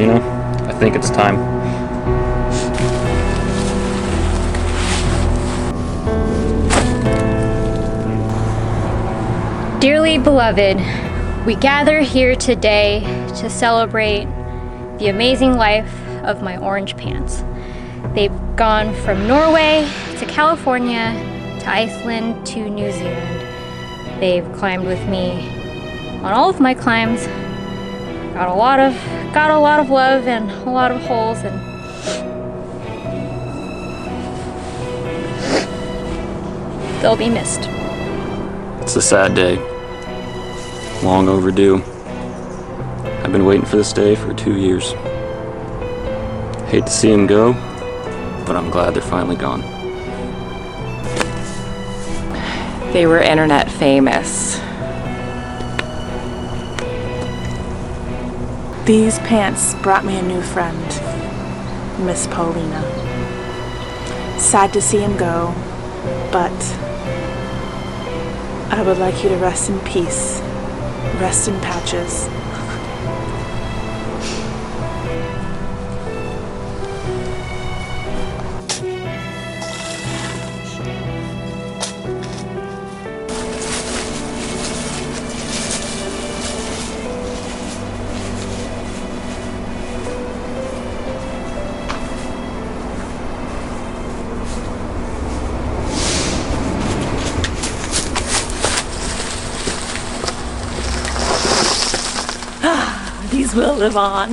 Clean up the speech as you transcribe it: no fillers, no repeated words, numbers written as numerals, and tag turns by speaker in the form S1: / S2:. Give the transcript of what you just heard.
S1: Paulina. I think it's time.
S2: Dearly beloved, we gather here today to celebrate the amazing life of my orange pants. They've gone from Norway to California to Iceland to New Zealand. They've climbed with me on all of my climbs. Got a lot of love and a lot of holes, and they'll be missed.
S1: It's a sad day. Long overdue. I've been waiting for this day for 2 years. Hate to see them go, but I'm glad they're finally gone.
S3: They were internet famous.
S4: These pants brought me a new friend, Miss Paulina. Sad to see him go, but I would like you to rest in peace. Rest in patches. These will live on.